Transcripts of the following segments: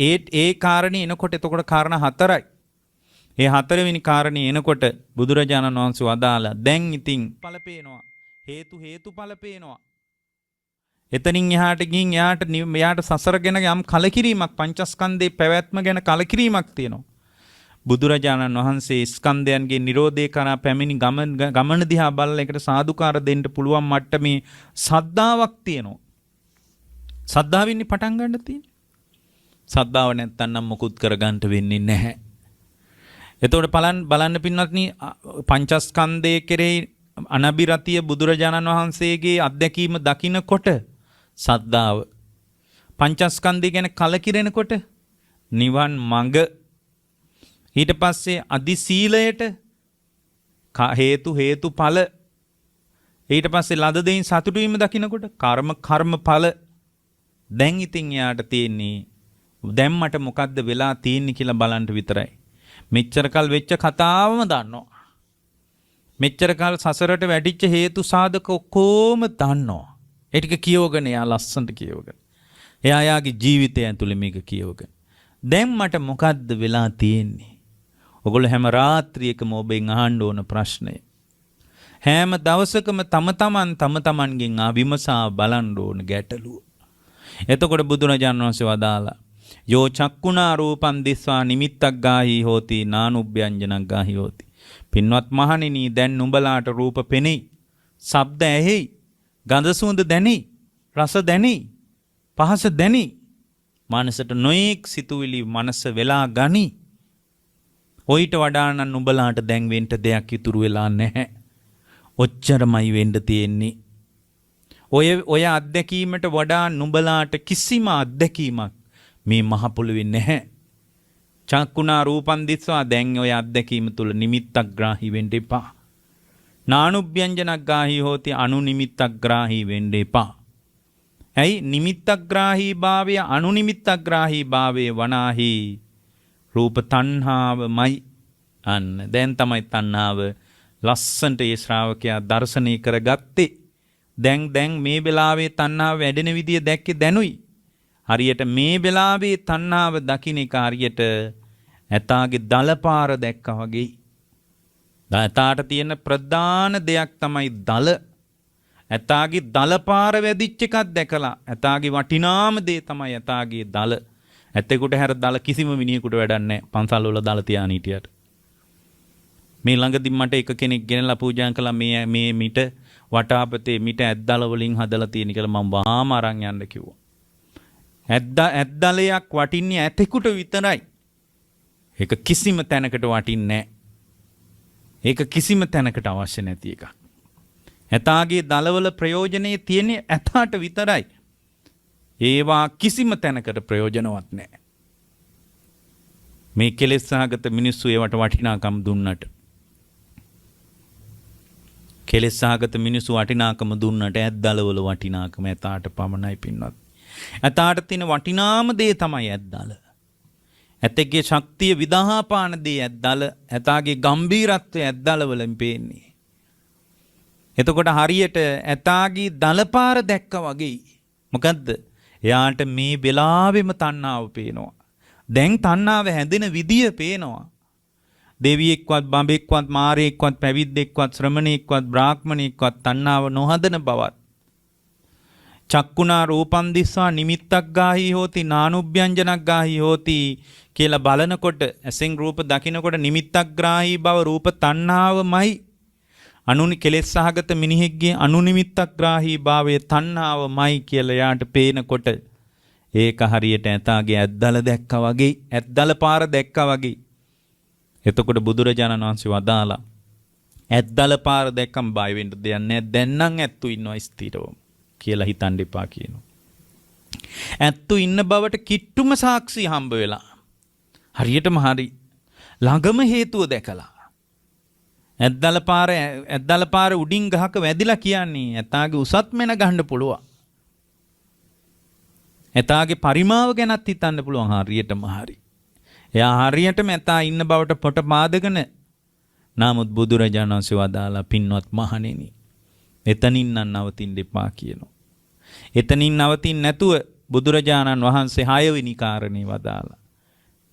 ඒ කාරණේ එනකොට එතකොට කාරණා හතරයි. ඒ හතරවෙනි කාරණේ එනකොට බුදුරජාණන් වහන්සේ වදාලා දැන් ඉතින් ඵල පේනවා. හේතුඵල පේනවා. එතනින් එහාට ගින් එයාට සසර ගැන යම් කලකිරීමක් පංචස්කන්ධේ පැවැත්ම ගැන කලකිරීමක් තියෙනවා. බුදුරජාණන් වහන්සේ ස්කන්ධයන්ගේ නිරෝධය කරා පැමිණි ගමන දිහා බලලා ඒකට සාදුකාර දෙන්න පුළුවන් මට්ටමේ සද්ධාාවක් තියෙනවා. සද්ධාවෙන්නේ පටන් ගන්න තියෙන්නේ. සද්ධාව නැත්තම් නම් මොකුත් කරගන්න වෙන්නේ නැහැ. එතකොට බලන්න පින්වත්නි පංචස්කන්ධයේ කෙරෙහි අනබිරතිය බුදුරජාණන් වහන්සේගේ අත්දැකීම දකිනකොට සද්ධාව, පංචස්කන්ධය ගැන කලකිරෙනකොට නිවන් මඟ, ඊට පස්සේ අදි සීලයට හේතුඵල, ඊට පස්සේ ලද දෙයින් සතුටු වීම දකිනකොට කර්මඵල. දැන් ඉතින් යාට තියෙන්නේ දැන් මට මොකද්ද වෙලා තියෙන්නේ කියලා බලන්න විතරයි. මෙච්චර කල් වෙච්ච කතාවම දන්නවා. මෙච්චර කල් සසරට වැටිච්ච හේතු සාධක ඔක්කොම දන්නවා. ඒ ටික කියවගෙන එයා ලස්සනට කියවගෙන. එයා යාගේ ජීවිතය ඇතුලේ මේක කියවගෙන. දැන් මට මොකද්ද වෙලා තියෙන්නේ? ඔගොල්ලෝ හැම රාත්‍රියකම ඔබෙන් අහන්න ඕන ප්‍රශ්නය. හැම දවසකම තම තමන්ගෙන් විමසා බලන්න ඕන ගැටලුව. එතකොට බුදුරජාණන් වහන්සේ වදාලා යෝ චක්කුණා රූපං දිස්වා නිමිත්තක් ගාහි හෝති නානුභ්‍යංජනක් ගාහි හෝති. පින්වත් මහණෙනි දැන් නුඹලාට රූප පෙනෙයි, ශබ්ද ඇහෙයි, ගඳ සුවඳ දැනෙයි, රස දැනෙයි, පහස දැනෙයි. මනසට නොඑක් සිතුවිලි මනස වෙලා ගනි. ඔయిత වඩා නම් නුඹලාට දැන් වෙන්න දෙයක් ඉතුරු වෙලා නැහැ. ඔච්චරමයි වෙන්න තියෙන්නේ. ඔය අත්දැකීමට වඩා නුඹලාට කිසිම අත්දැකීමක් මේ මහ පොළොවේ නැහැ. චක්කුණා රූපං දිස්වා දැන් ඔය අත්දැකීම තුල නිමිත්තක් ග්‍රාහී වෙන්න එපා. නානුභ්‍යංජනක් ගාහී හෝති අනුනිමිත්තක් ග්‍රාහී වෙන්න එපා. ඇයි නිමිත්තක් ග්‍රාහී භාවය අනුනිමිත්තක් ග්‍රාහී භාවය වනාහි රූප තණ්හාවමයි. අන්න දැන් තමයි තණ්හාව ලස්සන්ට ඒ ශ්‍රාවකයා දර්ශනය කරගත්තේ. දැන් මේ වෙලාවේ තණ්හාව වැඩෙන විදිය දැක්කේ දැනුයි. හරියට මේ වෙලාවේ තණ්හාව දකින්න එක හරියට ඇතාගේ දලපාර දැක්කා වගේ. ඇතාට තියෙන ප්‍රධාන දෙයක් තමයි දල. ඇතාගේ දලපාර වැදිච්ච එකක් දැකලා ඇතාගේ වටිනාම දේ තමයි ඇතාගේ දල. ඇතෙකුට හැර දල කිසිම මිනිහෙකුට වැඩක් නැහැ. පන්සල් වල දල තියාන හිටියට. මේ ළඟදී මට එක කෙනෙක් ගෙනලා පූජා කළා මේ මිට වටාපතේ මිට ඇද්දල වලින් හදලා තියෙන කියලා මම වහාම අරන් යන්න කිව්වා. ඇද්දලයක් වටින්නේ ඇතෙකුට විතරයි. ඒක කිසිම තැනකට වටින්නේ නැහැ. ඒක කිසිම තැනකට අවශ්‍ය නැති එකක්. ඇතාගේ දලවල ප්‍රයෝජනේ තියෙන්නේ ඇතාට විතරයි. ඒවා කිසිම තැනකට ප්‍රයෝජනවත් නැහැ. මේ කෙලෙස් සහගත මිනිස්සු ඒවට වටිනාකම් දුන්නට. කෙලෙස් සහගත මිනිස්සු වටිනාකම දුන්නට ඇද්දලවල වටිනාකම ඇතාට පමණයි පින්වත්. ඇතාට තියෙන වටිනාම දේ තමයි ඇද්දල. ඇතෙක්ගේ ශක්තිය විදාහාපාන දේ ඇද්දල. ඇතාගේ ගම්බීරත්වය ඇද්දල වලින් පේන්නේ. එතකොට හරියට ඇතාගේ දලපාර දැක්කා වගේ. මොකද්ද? එයාට මේ වෙලාවෙම තණ්හාව පේනවා. දැන් තණ්හාව හැදෙන විදිය පේනවා. දෙවියෙක්වත් බඹෙක්වත් මාරයෙක්වත් පැවිද්දෙක්වත් ශ්‍රමණයෙක්වත් බ්‍රාහ්මණයෙක්වත් තණ්හාව නොහදන බවත්. චක්කුණා රූපං දිස්වා නිමිත්තක් ගාහි හෝති නානුභ්‍යංජනක් ගාහි හෝති කියලා බලනකොට ඇසෙන් රූප දකිනකොට නිමිත්තක් ග්‍රාහී බව රූප තණ්හාවමයි. අනුනි කෙලෙස් සහගත මිනිහෙක්ගේ අනුනිමිත්තක් ග්‍රාහී භාවය තණ්හාවමයි කියලා යාට පේනකොට ඒක හරියට ඇතාගේ ඇද්දල දැක්කා වගේ, ඇද්දල පාර දැක්කා වගේ. එතකොට බුදුරජාණන් වහන්සේ වදාලා ඇද්දල පාර දැක්කම බය වෙන්න දෙයක් නැහැ. දැන් නම් ඇත්තු ඉන්නවා ස්ථිරවම කියලා හිතන්න එපා කියනවා. ඇත්තු ඉන්න බවට කිට්ටුම සාක්ෂි හම්බ වෙලා. හරියටම හරි ළඟම හේතුව දැකලා. ඇද්දල පාර උඩින් ගහක වැදිලා කියන්නේ ඇතාගේ උසත් මෙන ගන්න පුළුවන්. ඇතාගේ පරිමාව ගැනත් හිතන්න පුළුවන් හරියටම හරි. එයා හරියටම ඇතා ඉන්න බවට පොට පාදගෙන. නමුත් බුදුරජාණන් වහන්සේ වදාලා පින්වත් මහණෙනි එතනින් නම් නවතින්න එපා කියනවා. එතනින් නවතින්න නැතුව බුදුරජාණන් වහන්සේ 6 වෙනි කාරණේ වදාලා.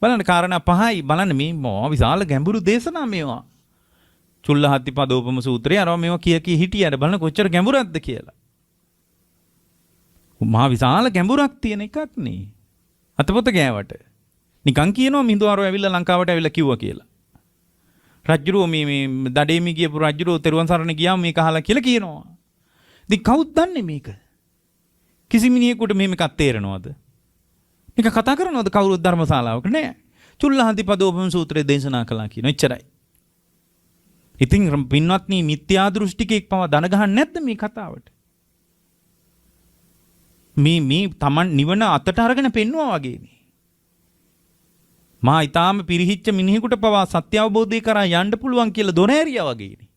බලන්න කාරණා 5යි බලන්න මේ මොන විශාල ගැඹුරු දේශනා මේවා. චුල්ලහත්තිපදෝපම සූත්‍රය අරවා මේවා කිය හිටියද බලන්න කොච්චර ගැඹුරක්ද කියලා. මහා විශාල ගැඹුරක් තියෙන එකක් නේ. අතපොත ගෑවට. නිකන් කියනවා මිහිඳුආරෝ ඇවිල්ලා ලංකාවට ඇවිල්ලා කිව්වා කියලා. රජුරෝ මේ දඩේමි ගියපු රජුරෝ තෙරුවන් සරණ ගියාම මේක අහලා කියලා කියනවා. ඉතින් කවුද දන්නේ මේක? කිසි මිනිහෙකුට මේක තේරෙනවද? මේක කතා කරනවද කවුරුත් ධර්මශාලාවක නෑ. චුල්ලහත්තිපදෝපම සූත්‍රය දේශනා කළා කියන එච්චරයි. ඉතින් පින්වත්නි මිත්‍යා දෘෂ්ටිකෙක් පව දන ගහන්නේ නැද්ද මේ කතාවට? මේ Taman නිවන අතට අරගෙන පෙන්නවා වගේනේ. මා ඊටාම පිරිහිච්ච මිනිහෙකුට පවා සත්‍ය අවබෝධය කරා යන්න පුළුවන් කියලා දොර ඇරියා වගේනේ.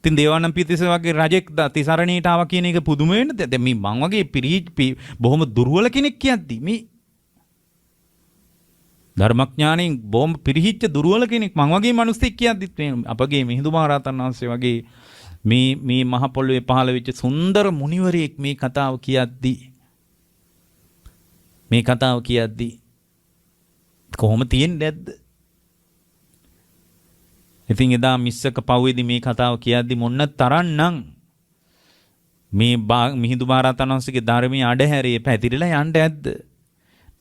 ඉතින් දේවානම්පිය තිස්ස වගේ රජෙක් තිසරණේට ආවා කියන එක පුදුම වෙන්නද? දැන් මේ මං වගේ බොහොම දුර්වල කෙනෙක් කියද්දි මේ ධර්මඥාණයෙන් බොහොම පිරිහිච්ච දුර්වල කෙනෙක් මං වගේ මිනිස්සෙක් කියද්දිත් අපගේ මිහිඳු මහරහතන් වහන්සේ වගේ මේ මහ පොළොවේ පහළ වෙච්ච සුන්දර මුනිවරයෙක් මේ කතාව කියද්දි කොහොම තියෙන්නේ නැද්ද? ඉතින් එදා මිස්සක පව්වේදී මේ කතාව කියද්දි මොන්න තරන්නම් මේ මිහිඳු මහරහතන් වහන්සේගේ ධර්මයේ අඩහැරේ පැතිරිලා යන්න ඇද්ද?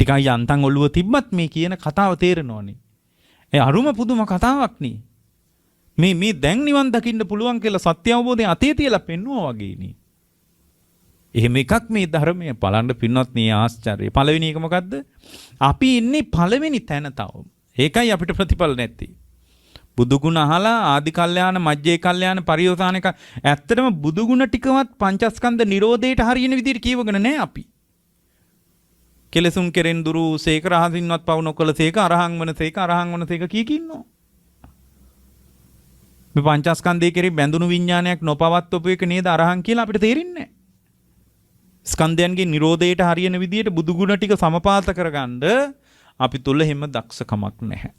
ටිකක් යන්තම් ඔළුව තිබ්බත් මේ කියන කතාව තේරෙනවනේ. ඒ අරුම පුදුම කතාවක් නේ. මේ දැන් නිවන් දකින්න පුළුවන් කියලා සත්‍ය අවබෝධය අතේ තියලා පෙන්වුවා වගේ නේ. එහෙම එකක් මේ ධර්මයේ බලන්න පින්නොත් මේ ආශ්චර්යය. පළවෙනි එක මොකද්ද? අපි ඉන්නේ පළවෙනි තැන තව. ඒකයි අපිට ප්‍රතිඵල නැත්තේ. බුදු ගුණ අහලා ආදි කල්යාණ මජ්ජේ කල්යාණ පරියෝසාන එක ඇත්තටම බුදු ගුණ ටිකවත් පංචස්කන්ධ නිරෝධයට හරියන විදිහට කියවගෙන නැහැ අපි. කෙලසුන් කෙරෙන් දුරු සේක රහසින්වත් පවු නොකළ සේක අරහං වන සේක කී ඉන්නවා. මේ පංචස්කන්ධයේ කෙරෙහි බැඳුණු විඥානයක් නොපවත්වපු එක නේද අරහං කියලා අපිට තේරෙන්නේ නැහැ. ස්කන්ධයන්ගේ නිරෝධයට හරියන විදිහට බුදු ගුණ ටික සමපාත කරගන්න අපි තුල හැම දක්ෂකමක් නැහැ.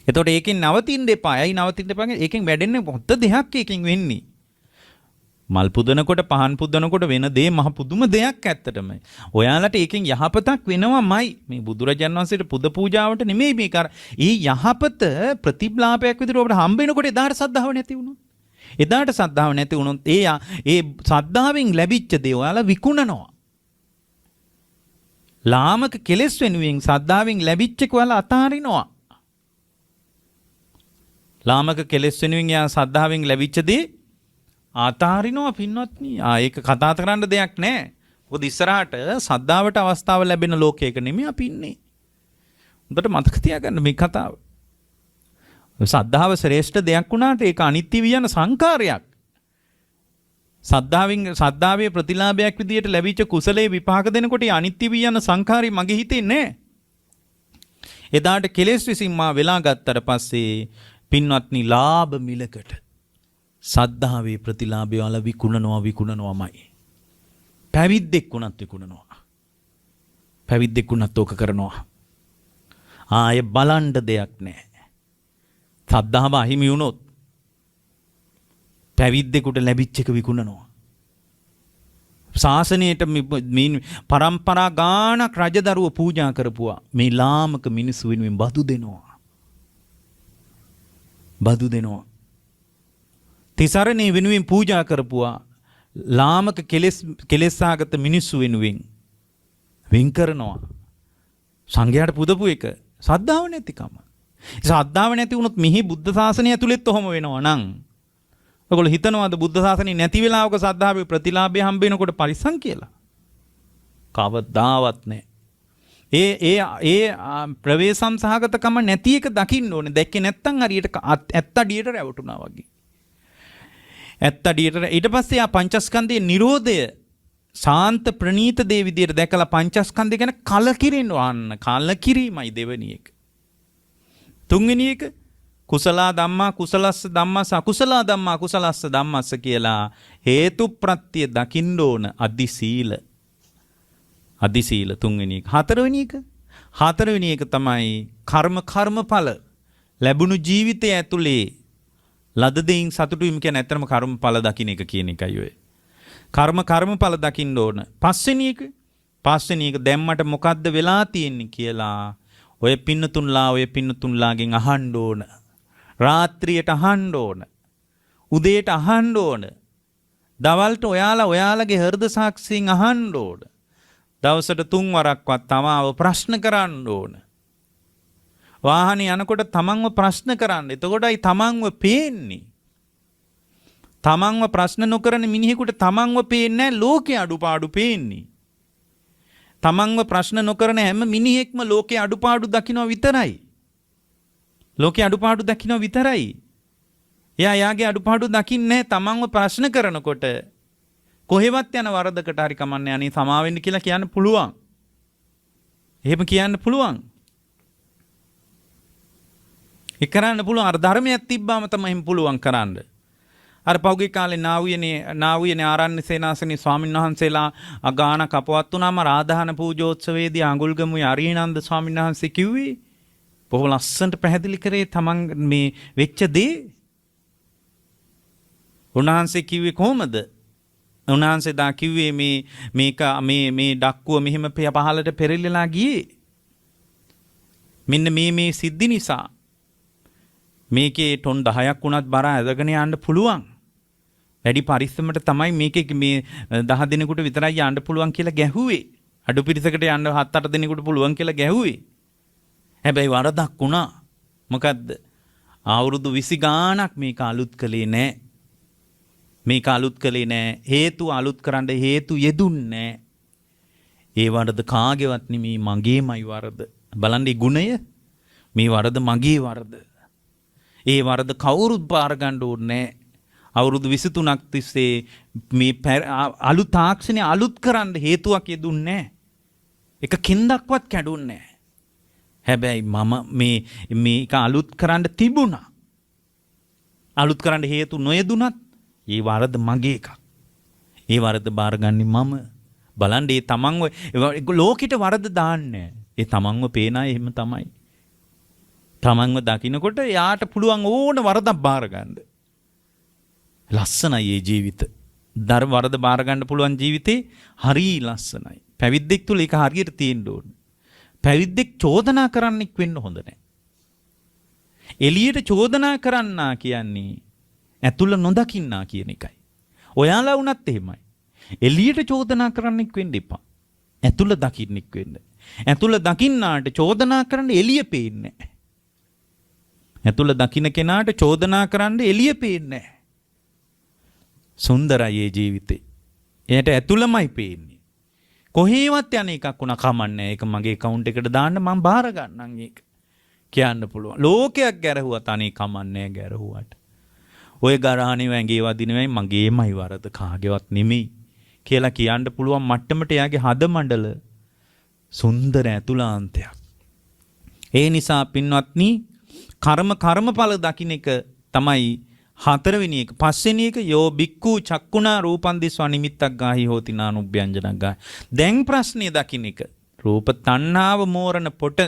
එතකොට ඒකෙන් නවතින්න එපා. ඇයි නවතින්න එපා? ඒකෙන් වැඩෙන්නේ මොකද දෙයක් ඒකෙන් වෙන්නේ. මල් පුදනකොට පහන් පුදනකොට වෙන දේ මහ පුදුම දෙයක් ඇත්තටම. ඔයාලට ඒකෙන් යහපතක් වෙනවමයි. මේ බුදුරජාණන් වහන්සේට පුද පූජාවට නෙමෙයි මේක. ඒ යහපත ප්‍රතිප්ලාපයක් විදිහට ඔබට හම්බ වෙනකොට එදාට සද්ධාව නැති වුණොත්. එදාට සද්ධාව නැති වුණොත් ඒ සද්ධාවෙන් ලැබිච්ච දේ ඔයාලා විකුණනවා. ලාමක කෙලෙස් වෙනුවෙන් සද්ධාවෙන් ලැබිච්ච එක ඔයාලා අතාරිනවා. ලාමක කෙලෙස් වෙනුවෙන් යා සද්ධාවෙන් ලැබිච්ච දේ ආතාරිනවා පින්වත්නි. ඒක කතා කරන්න දෙයක් නැහැ. මොකද ඉස්සරහට සද්ධාවට අවස්ථාව ලැබෙන ලෝකයක නෙමෙයි අපි ඉන්නේ. හොඳට මතක තියාගන්න මේ කතාව. සද්ධාව ශ්‍රේෂ්ඨ දෙයක් වුණාට ඒක අනිත්‍ය වියන සංකාරයක්. සද්ධාවේ ප්‍රතිලාභයක් විදියට ලැබිච්ච කුසලයේ විපාක දෙනකොට අනිත්‍ය වියන සංකාරي මගේ හිතේ නැහැ. එදාට කෙලෙස් විසින් මා වෙලා ගත්තට පස්සේ පින්වත්නි ලාභ මිලකට සද්ධාවේ ප්‍රතිලාභය වල විකුණනවාමයි. පැවිද්දෙක් වුණත් විකුණනවා. පැවිද්දෙක් වුණත් ඕක කරනවා. ආය බලන්න දෙයක් නැහැ. සද්ධාව අහිමි වුණොත් පැවිද්දෙකුට ලැබිච්ච එක විකුණනවා. ශාසනයට පරම්පරා ගානක් රජදරුව පූජා කරපුවා. මේ ලාමක මිනිස්සු වෙනුවෙන් බදු දෙනවා. තිසරණේ වෙනුවෙන් පූජා කරපුවා. ලාමක කෙලෙස්සාගත මිනිස්සු වෙනුවෙන් වෙන් කරනවා. සංඝයාට පුදපු එක සද්ධාව නැතිකම. ශ්‍රද්ධාව නැති වුණොත් මෙහි බුද්ධ ශාසනය ඇතුළෙත් ඔහොම වෙනවා නම් ඔයගොල්ලෝ හිතනවාද බුද්ධ ශාසනය නැති වෙලාවක ශ්‍රද්ධාවේ ප්‍රතිලාභය හම්බ වෙනකොට පරිස්සම් කියලා? කවදාවත් නැහැ. ඒ ප්‍රවේශම් සහගතකම නැති එක දකින්න ඕනේ. දැක්කේ නැත්තම් හරියට ඇත්තඩියට රැවටුණා වගේ. ඇත්තඩියට ඊට පස්සේ ආ පංචස්කන්ධයේ නිරෝධය ශාන්ත ප්‍රණීත දේ විදියට දැකලා පංචස්කන්ධය ගැන කලකිරීමයි දෙවෙනි එක. තුන්වෙනි එක කුසලා ධම්මා කුසලස්ස ධම්මස් අකුසලා ධම්මා කුසලස්ස ධම්මස්ස කියලා හේතු ප්‍රත්‍ය දකින්න ඕන අදි සීල තුන්වෙනි එක. හතරවෙනි එක තමයි කර්මඵල ලැබුණු ජීවිතය ඇතුලේ ලද දෙයින් සතුටු වීම කියන්නේ ඇත්තම කර්මඵල දකින්න එක කියන එකයි ඔය. කර්මඵල දකින්න ඕන. පස්වෙනි එක පස්වෙනි එක දැන් මට මොකද්ද වෙලා තියෙන්නේ කියලා ඔය පින්නතුන්ලාගෙන් අහන්න ඕන. රාත්‍රියට අහන්න ඕන. උදේට අහන්න ඕන. දවල්ට ඔයාලගේ හෘද සාක්ෂියෙන් අහන්න ඕන. දවසට 3 වරක්වත් තමාව ප්‍රශ්න කරන්න ඕන. වාහනේ යනකොට තමන්ව ප්‍රශ්න කරන්න. එතකොටයි තමන්ව පේන්නේ. තමන්ව ප්‍රශ්න නොකරන මිනිහෙකුට තමන්ව පේන්නේ නැහැ, ලෝකේ අඩුපාඩු පේන්නේ. තමන්ව ප්‍රශ්න නොකරන හැම මිනිහෙක්ම ලෝකේ අඩුපාඩු දකිනවා විතරයි. ලෝකේ අඩුපාඩු දකිනවා විතරයි. එයා යාගේ අඩුපාඩු දකින්නේ තමන්ව ප්‍රශ්න කරනකොට කොහෙවත් යන වරදකට හරි කමන්නේ අනේ සමාවෙන්න කියලා කියන්න පුළුවන්. එහෙම කියන්න පුළුවන්. ඒ කරන්න පුළුවන්. අර ධර්මයක් තිබ්බාම තමයි එහෙම පුළුවන් කරන්න. අර පෞගේ කාලේ නාවියනේ ආරණ්‍ය සේනාසනේ ස්වාමීන් වහන්සේලා අගාන කපවත් වුණාම රාධාන පූජෝත්සවයේදී අඟුල්ගමුවේ අරියනන්ද ස්වාමීන් වහන්සේ කිව්වේ බොහොම ලස්සනට පැහැදිලි කරේ තමන් මේ වෙච්ච දේ. උන්වහන්සේ කිව්වේ කොහොමද? උන්වහන්සේ දා කිව්වේ මේ ඩක්කුව මෙහෙම පහලට පෙරලිලා ගියේ. මෙන්න මේ සිද්ධි නිසා මේකේ ටොන් 10ක් වුණත් බර ඇදගෙන යන්න පුළුවන්. වැඩි පරිස්සමට තමයි මේකේ මේ 10 දිනකට විතරයි යන්න පුළුවන් කියලා ගැහුවේ. අඩු පිරිසකට යන්න 7-8 දිනකට පුළුවන් කියලා ගැහුවේ. හැබැයි වරදක් වුණා. මොකද්ද? අවුරුදු 20 ගාණක් මේක අලුත් කළේ නැහැ. මේක අලුත් කළේ නැහැ. හේතු අලුත් කරන්න හේතු යෙදුන්නේ නැහැ. ඒ වරද කාගේවත් නෙමෙයි, මගේමයි වරද. බලන්න මේ ගුණය. මේ වරද මගේ වරද. ඒ වරද කවුරුත් බාර ගන්න ඕනේ නැහැ. අවුරුදු 23ක් තිස්සේ මේ අලුත් තාක්ෂණය අලුත් කරන්න හේතුවක් යෙදුන්නේ නැහැ. එක කින්දක්වත් කැඩුන්නේ නැහැ. හැබැයි මම මේක අලුත් කරන්න තිබුණා. අලුත් කරන්න හේතු නොයෙදුනත් ඒ වරද මගේ එකක්. ඒ වරද බාරගන්නේ මම. බලන්න ඒ තමන්ව ලෝකෙට වරද දාන්නේ. ඒ තමන්ව පේන අය එහෙම තමයි. තමන්ව දකින්නකොට යාට පුළුවන් ඕන වරදක් බාර ගන්න. ලස්සනයි ඒ ජීවිත. වරද බාර ගන්න පුළුවන් ජීවිතේ හරි ලස්සනයි. පැවිද්දෙක් තුල ඒක හරියට තියෙන්න ඕන. පැවිද්දෙක් චෝදනා කරන්නෙක් වෙන්න හොඳ නැහැ. එළියට චෝදනා කරන්නා කියන්නේ ඇතුළ නොදකින්නා කියන එකයි. ඔයාලා වුණත් එහෙමයි. එළියට චෝදනා කරන්නෙක් වෙන්න එපා. ඇතුළ දකින්නෙක් වෙන්න. ඇතුළ දකින්නාට චෝදනා කරන්න එළිය පේන්නේ නැහැ. ඇතුළ දකින්න කෙනාට චෝදනා කරන්න එළිය පේන්නේ නැහැ. සුන්දරයි ඒ ජීවිතේ. එයාට ඇතුළමයි පේන්නේ. කොහේවත් යන එකක් වුණා කමන්නේ. ඒක මගේ account එකට දාන්න මම බාර ගන්නම් ඒක. කියන්න පුළුවන්. ලෝකයක් ගැරහුවත් අනේ කමන්නේ ගැරහුවට. ඔය ගරහණේ වැංගේ වදිනවයි මගේමයි වරද කාගේවත් නෙමෙයි කියලා කියන්න පුළුවන් මට්ටමට එයාගේ හද මණ්ඩල සුන්දර ඇතුළාන්තයක්. ඒ නිසා පින්වත්නි කර්මඵල දකින්න එක තමයි 4වෙනි එක. 5වෙනි එක යෝ බික්කු චක්කුණා රූපං දිස්වා නිමිත්තක් ගාහි හෝති නානුභ්‍යංජනක් ගාහි. දැන් ප්‍රශ්නේ දකින්න එක. රූප තණ්හාව මෝරණ පොට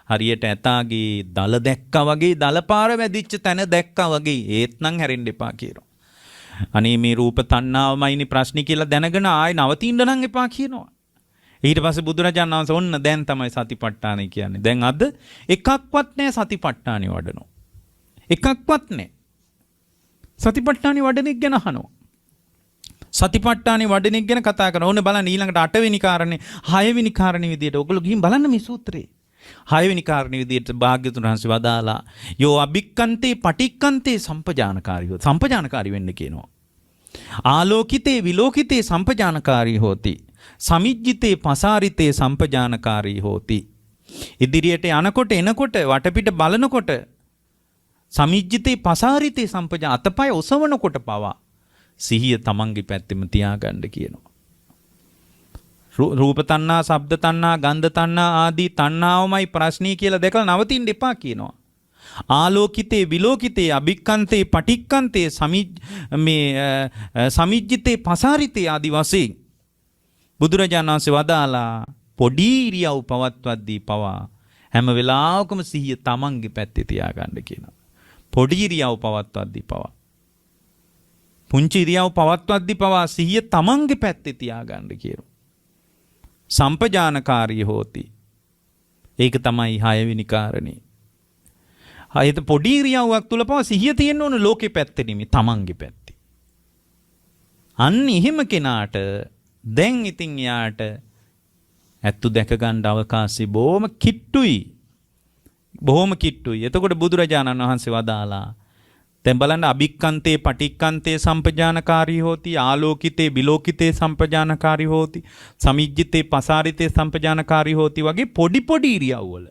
හරියට ඇතාගේ දල දැක්කා වගේ, දලපාර වැදිච්ච තැන දැක්කා වගේ. ඒත් නම් හැරෙන්න එපා කියනවා. අනේ මේ රූප තණ්හාවමයිනේ ප්‍රශ්නේ කියලා දැනගෙන ආයෙ නවතින්න නම් එපා කියනවා. ඊට පස්සේ බුදුරජාණන් වහන්සේ ඔන්න දැන් තමයි සතිපට්ඨානයි කියන්නේ. දැන් අද එකක්වත් නැහැ සතිපට්ඨානෙ වඩනවා. එකක්වත් නැහැ. සතිපට්ඨානෙ වඩන එක ගැන අහනවා. සතිපට්ඨානෙ වඩන එක ගැන කතා කරනවා. ඕනේ බලන්න ඊළඟට 8වෙනි කාරණේ 6වෙනි කාරණේ විදියට ඔයගොල්ලෝ ගිහින් බලන්න මේ සූත්‍රේ. 6වෙනි කාරණේ විදියට භාග්‍යතුන් වහන්සේ වදාලා යෝ අභික්කන්තේ පටික්කන්තේ සම්පජානකාරී. සම්පජානකාරී වෙන්න කියනවා. ආලෝකිතේ විලෝකිතේ සම්පජානකාරී හෝති. සමිජ්ජිතේ පසාරිතේ සම්පජානකාරී හෝති. ඉදිරියට යනකොට එනකොට වටපිට බලනකොට සමිජ්ජිතේ පසාරිතේ අතපය ඔසවනකොට පවා සිහිය තමන්ගේ පැත්තෙම තියාගන්න කියනවා. රූප තණ්හා, ශබ්ද තණ්හා, ගන්ධ තණ්හා ආදී තණ්හාවමයි ප්‍රශ්නේ කියලා දැකලා නවතින්න එපා කියනවා. ආලෝකිතේ විලෝකිතේ අභික්කන්තේ පටික්කන්තේ සමිජ්ජිතේ පසාරිතේ ආදී වශයෙන් බුදුරජාණන් වහන්සේ වදාලා පොඩි ඉරියව් පවත්වද්දී පවා හැම වෙලාවකම සිහිය තමන්ගේ පැත්තේ තියාගන්න කියනවා. පොඩි ඉරියව් පවත්වද්දී පවා, පුංචි ඉරියව් පවත්වද්දී පවා සිහිය තමන්ගේ පැත්තේ තියාගන්න කියනවා. සම්පජානකාරී හෝති. ඒක තමයි 6 වෙනි කාරණේ. හයත පොඩි ඉරියව්වක් තුල පව සිහිය තියෙන්න ඕන ලෝකෙ පැත්තේ නෙමෙයි තමන්ගේ පැත්තේ. අන්න එහෙම කෙනාට දැන් ඉතින් යාට ඇත්තු දැක ගන්න අවකාශي බොහොම කිට්ටුයි. බොහොම කිට්ටුයි. එතකොට බුදුරජාණන් වහන්සේ වදාලා දැන් බලන්න අභික්කන්තේ පටික්කන්තේ සම්පජානකාරී හෝති ආලෝකිතේ විලෝකිතේ සම්පජානකාරී හෝති සමිජ්ජිතේ පසාරිතේ සම්පජානකාරී හෝති වගේ පොඩි පොඩි ඉරියව්වල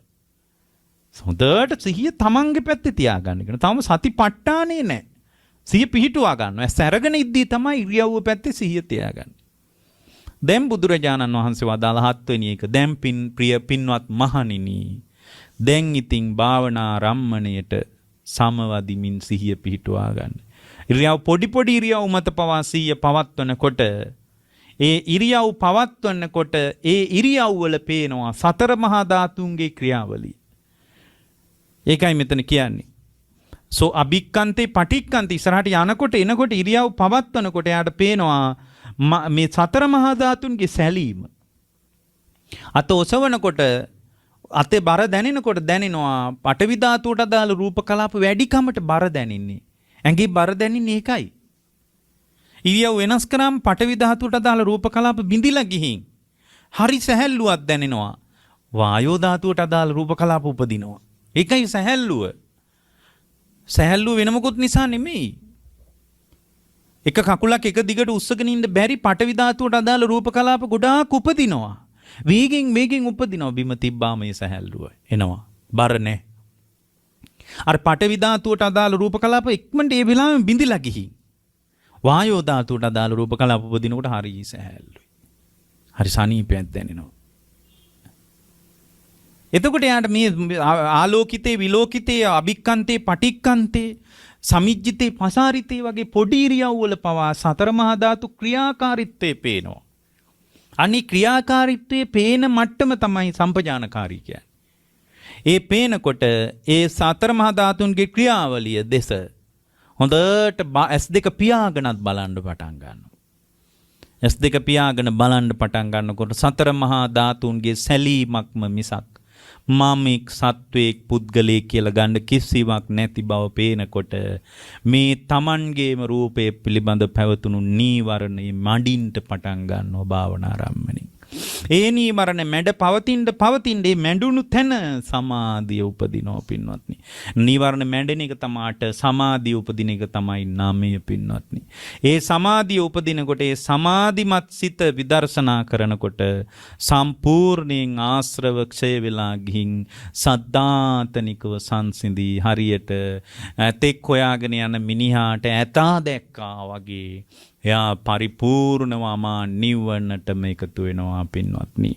හොඳට සිහිය තමන්ගේ පැත්තේ තියාගන්න කියන. තාම සතිපට්ඨානේ නැහැ. සිහිය පිහිටුවා ගන්න. ඇස් අරගෙන ඉද්දී තමයි ඉරියව්ව පැත්තේ සිහිය තියාගන්නේ. දැන් බුදුරජාණන් වහන්සේ වදාළ 7 වෙනි එක. දැන් ප්‍රිය පින්වත් මහණෙනි. දැන් ඉතින් භාවනා රම්මණයට සමවදිමින් සිහිය පිහිටුවා ගන්න. ඉරියව් පොඩි පොඩි ඉරියව් මත පවා සිහිය පවත්වනකොට ඒ ඉරියව් පවත්වනකොට ඒ ඉරියව් වල පේනවා සතර මහා ධාතුන්ගේ ක්‍රියාවලිය. ඒකයි මෙතන කියන්නේ. සෝ අභික්කන්තේ පටික්කන්තේ ඉස්සරහට යනකොට එනකොට ඉරියව් පවත්වනකොට යාට පේනවා මේ සතර මහා ධාතුන්ගේ සැලීම. අත ඔසවනකොට අතේ බර දැනෙනකොට දැනෙනවා පඨවි ධාතුවට අදාළ රූප කලාප වැඩිකමට බර දැනෙන්නේ. ඇඟේ බර දැනෙන්නේ ඒකයි. ඉරියව් වෙනස් කරාම පඨවි ධාතුවට අදාළ රූප කලාප බිඳිලා ගිහින් හරි සැහැල්ලුවක් දැනෙනවා. වායෝ ධාතුවට අදාළ රූප කලාප උපදිනවා. ඒකයි සැහැල්ලුව. සැහැල්ලුව වෙන මොකුත් නිසා නෙමෙයි. එක කකුලක් එක දිගට උස්සගෙන ඉන්න බැරි පඨවි ධාතුවට අදාළ රූප කලාප ගොඩාක් උපදිනවා. වේගෙන් උපදිනවා. බිම තිබ්බාම මේ සැහැල්ලුව එනවා. බර නැහැ. අර පඨවි ධාතුවට අදාළ රූප කලාප ඉක්මනට ඒ වෙලාවෙම බිඳිලා ගිහින් වායෝ ධාතුවට අදාළ රූප කලාප උපදිනකොට හරි සැහැල්ලුයි. හරි සනීපයක් දැනෙනවා. එතකොට යාට මේ ආලෝකිතේ විලෝකිතේ අභික්කන්තේ පටික්කන්තේ සමිජ්ජිතේ පසාරිතේ වගේ පොඩි ඉරියව් වල පවා සතර මහා ධාතු ක්‍රියාකාරීත්වයේ පේනවා. අනි ක්‍රියාකාරීත්වයේ පේන මට්ටම තමයි සම්පජානකාරී කියන්නේ. ඒ පේනකොට ඒ සතර මහා ධාතුන්ගේ ක්‍රියාවලිය දෙස හොඳට S2 පියාගෙනත් බලන්න පටන් ගන්නවා. S2 පියාගෙන බලන්න පටන් ගන්නකොට සතර මහා ධාතුන්ගේ සැලීමක්ම මිසක් මාමික සත්වයක් පුද්ගලයෙක් කියලා ගන්න කිසිවක් නැති බව පේනකොට මේ Tamanගේම රූපය පිළිබඳ පැවතුණු නීවරණේ මඩින්ට පටන් ගන්නවා භාවනාරම්මණින්. ඒ නීවරණ මැඩ පවතින්න මේ මැඩුණු තැන සමාධිය උපදිනවා පින්වත්නි. නීවරණ මැඩෙන එක තමාට සමාධිය උපදින එක තමයි නාමය පින්වත්නි. ඒ සමාධිය උපදිනකොට ඒ සමාධිමත් සිත විදර්ශනා කරනකොට සම්පූර්ණයෙන් ආශ්‍රව ක්ෂය වෙලා ගිහින් සද්ධාතනිකව සංසිඳී හරියට තෙක් හොයාගෙන යන මිනිහාට ඇතා දැක්කා වගේ එයා පරිපූර්ණවම නිවනටම එකතු වෙනවා පින්වත්නි.